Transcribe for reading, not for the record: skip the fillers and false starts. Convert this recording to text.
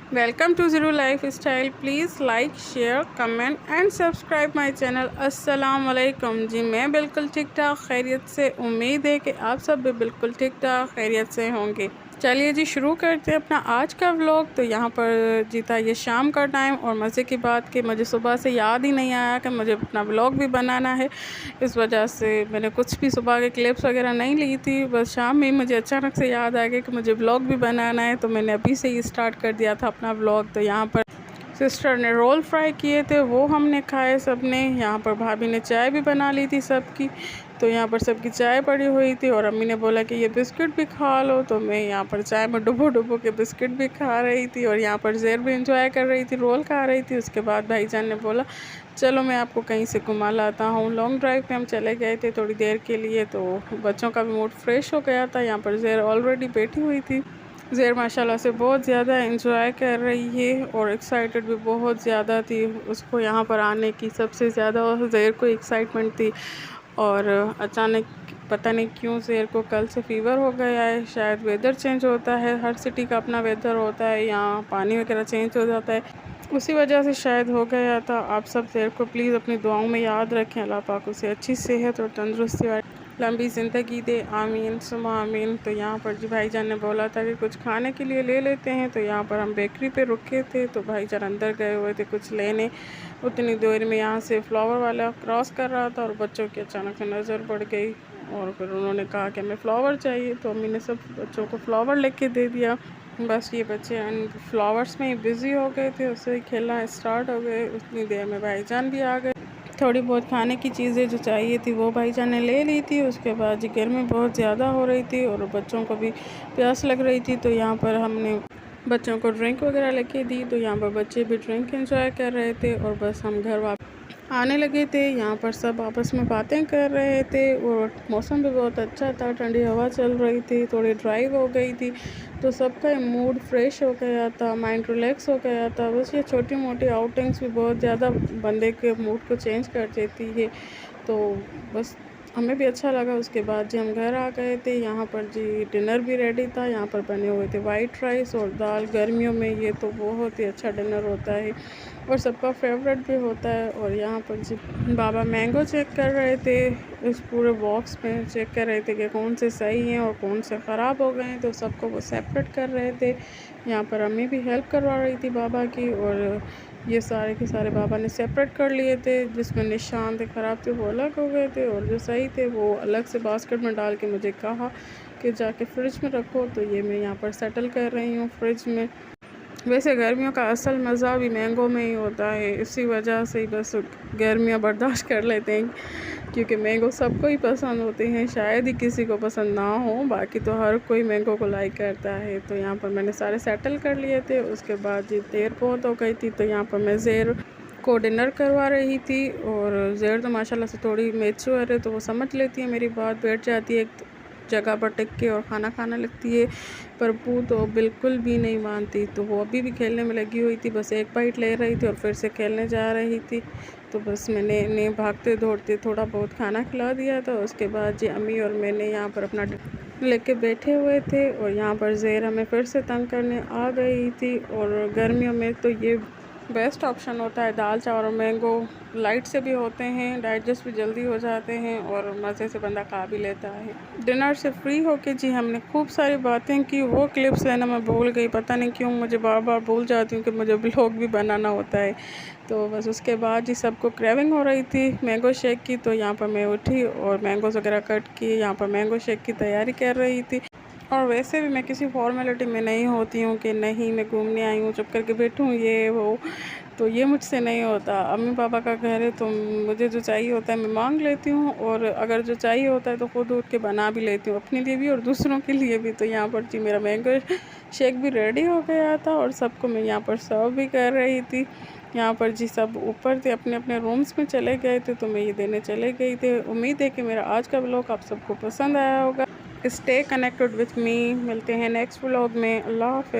Welcome to zero lifestyle. Please like, share, comment and subscribe my channel. अस्सलाम वालेकुम जी, मैं बिल्कुल ठीक ठाक खैरियत से। उम्मीद है कि आप सब भी बिल्कुल ठीक ठाक खैरियत से होंगे। चलिए जी, शुरू करते हैं अपना आज का व्लॉग। तो यहाँ पर जी था ये शाम का टाइम, और मज़े की बात कि मुझे सुबह से याद ही नहीं आया कि मुझे अपना व्लॉग भी बनाना है। इस वजह से मैंने कुछ भी सुबह के क्लिप्स वगैरह नहीं ली थी। बस शाम में मुझे अचानक से याद आ गया कि मुझे व्लॉग भी बनाना है, तो मैंने अभी से ही स्टार्ट कर दिया था अपना व्लॉग। तो यहाँ पर सिस्टर ने रोल फ्राई किए थे, वो हमने खाए सब ने। यहाँ पर भाभी ने चाय भी बना ली थी सबकी। तो यहाँ पर सबकी चाय पड़ी हुई थी, और अम्मी ने बोला कि ये बिस्किट भी खा लो। तो मैं यहाँ पर चाय में डुबो डुबो के बिस्किट भी खा रही थी, और यहाँ पर ज़ेर भी इंजॉय कर रही थी, रोल खा रही थी। उसके बाद भाईजान ने बोला चलो मैं आपको कहीं से घुमा लाता हूँ। लॉन्ग ड्राइव पे हम चले गए थे थोड़ी देर के लिए, तो बच्चों का भी मूड फ्रेश हो गया था। यहाँ पर ज़ेर ऑलरेडी बैठी हुई थी। ज़ेर माशाल्लाह से बहुत ज़्यादा एंजॉय कर रही है, और एक्साइटेड भी बहुत ज़्यादा थी। उसको यहाँ पर आने की सबसे ज़्यादा ज़ेर को एक्साइटमेंट थी। और अचानक पता नहीं क्यों ज़ेर को कल से फ़ीवर हो गया है। शायद वेदर चेंज होता है, हर सिटी का अपना वेदर होता है, यहाँ पानी वगैरह चेंज हो जाता है, उसी वजह से शायद हो गया था। आप सब ज़ेर को प्लीज़ अपनी दुआओं में याद रखें। अल्लाह पाक उसे अच्छी सेहत और तंदुरुस्ती और लंबी ज़िंदगी दे, आमीन सुमा आमीन। तो यहाँ पर जी भाईजान ने बोला था कि कुछ खाने के लिए ले लेते हैं। तो यहाँ पर हम बेकरी पे रुके थे, तो भाईजान अंदर गए हुए थे कुछ लेने। उतनी देर में यहाँ से फ्लावर वाला क्रॉस कर रहा था, और बच्चों की अचानक से नज़र पड़ गई, और फिर उन्होंने कहा कि हमें फ़्लावर चाहिए। तो अम्मी ने सब बच्चों को फ़्लावर लेके दे दिया। बस ये बच्चे फ्लावर्स में ही बिज़ी हो गए थे, उससे ही खेलना स्टार्ट हो गए। उतनी देर में भाईजान भी आ गए। थोड़ी बहुत खाने की चीज़ें जो चाहिए थी वो भाईजान ने ले ली थी। उसके बाद जी गर्मी बहुत ज़्यादा हो रही थी, और बच्चों को भी प्यास लग रही थी। तो यहाँ पर हमने बच्चों को ड्रिंक वगैरह लेके दी। तो यहाँ पर बच्चे भी ड्रिंक एंजॉय कर रहे थे, और बस हम घर वापस आने लगे थे। यहाँ पर सब आपस में बातें कर रहे थे, और मौसम भी बहुत अच्छा था, ठंडी हवा चल रही थी, थोड़ी ड्राइव हो गई थी, तो सबका मूड फ्रेश हो गया था, माइंड रिलैक्स हो गया था। बस ये छोटी मोटी आउटिंग्स भी बहुत ज़्यादा बंदे के मूड को चेंज कर देती है। तो बस हमें भी अच्छा लगा। उसके बाद जी हम घर आ गए थे। यहाँ पर जी डिनर भी रेडी था। यहाँ पर बने हुए थे वाइट राइस और दाल। गर्मियों में ये तो बहुत ही अच्छा डिनर होता है, और सबका फेवरेट भी होता है। और यहाँ पर जी बाबा मैंगो चेक कर रहे थे, इस पूरे बॉक्स में चेक कर रहे थे कि कौन से सही हैं और कौन से ख़राब हो गए हैं, तो सबको वो सेपरेट कर रहे थे। यहाँ पर अम्मी भी हेल्प करवा रही थी बाबा की, और ये सारे के सारे बाबा ने सेपरेट कर लिए थे। जिसमें निशान थे ख़राब थे वो अलग हो गए थे, और जो सही थे वो अलग से बास्केट में डाल के मुझे कहा कि जाके फ्रिज में रखो। तो ये मैं यहाँ पर सेटल कर रही हूँ फ्रिज में। वैसे गर्मियों का असल मज़ा भी मैंगो में ही होता है, इसी वजह से ही बस गर्मियाँ बर्दाश्त कर लेते हैं, क्योंकि मैंगो सबको ही पसंद होते हैं। शायद ही किसी को पसंद ना हो, बाकी तो हर कोई मैंगो को लाइक करता है। तो यहाँ पर मैंने सारे सेटल कर लिए थे। उसके बाद जी देर बहुत हो गई थी, तो यहाँ पर मैं ज़ेर को डिनर करवा रही थी। और ज़ेर तो माशाल्लाह से थोड़ी मैच्योर है, तो वो समझ लेती है मेरी बात, बैठ जाती है एक जगह पर टिक के और खाना खाना लगती है। पर पू तो बिल्कुल भी नहीं मानती, तो वो अभी भी खेलने में लगी हुई थी। बस एक बाइट ले रही थी और फिर से खेलने जा रही थी। तो बस मैंने इन्हें भागते दौड़ते थोड़ा बहुत खाना खिला दिया था। उसके बाद जी अम्मी और मैंने यहाँ पर अपना लेके बैठे हुए थे, और यहाँ पर ज़ेर हमें फिर से तंग करने आ गई थी। और गर्मियों में तो ये बेस्ट ऑप्शन होता है दाल चावल और मैंगो। लाइट से भी होते हैं, डाइजेस्ट भी जल्दी हो जाते हैं, और मज़े से बंदा खा भी लेता है। डिनर से फ्री होके जी हमने खूब सारी बातें की। वो क्लिप्स लेना मैं भूल गई, पता नहीं क्यों मुझे बार बार भूल जाती हूँ कि मुझे व्लॉग भी बनाना होता है। तो बस उसके बाद जी सबको क्रेविंग हो रही थी मैंगो शेक की। तो यहाँ पर मैं उठी और मैंगोज़ वगैरह कट किए, यहाँ पर मैंगो शेक की तैयारी कर रही थी। और वैसे भी मैं किसी फॉर्मेलिटी में नहीं होती हूँ कि नहीं मैं घूमने आई हूँ चुप करके बैठूँ ये वो, तो ये मुझसे नहीं होता। अम्मी पापा का घर है, तो मुझे जो चाहिए होता है मैं मांग लेती हूँ, और अगर जो चाहिए होता है तो खुद उठ के बना भी लेती हूँ, अपने लिए भी और दूसरों के लिए भी। तो यहाँ पर जी मेरा मैंगो शेक भी रेडी हो गया था, और सबको मैं यहाँ पर सर्व भी कर रही थी। यहाँ पर जी सब ऊपर थे, अपने अपने रूम्स में चले गए थे, तो मैं ये देने चले गई थी। उम्मीद है कि मेरा आज का व्लॉग आप सबको पसंद आया होगा। Stay connected with me. मिलते हैं नेक्स्ट व्लॉग में। अल्लाह हाफ़िज़।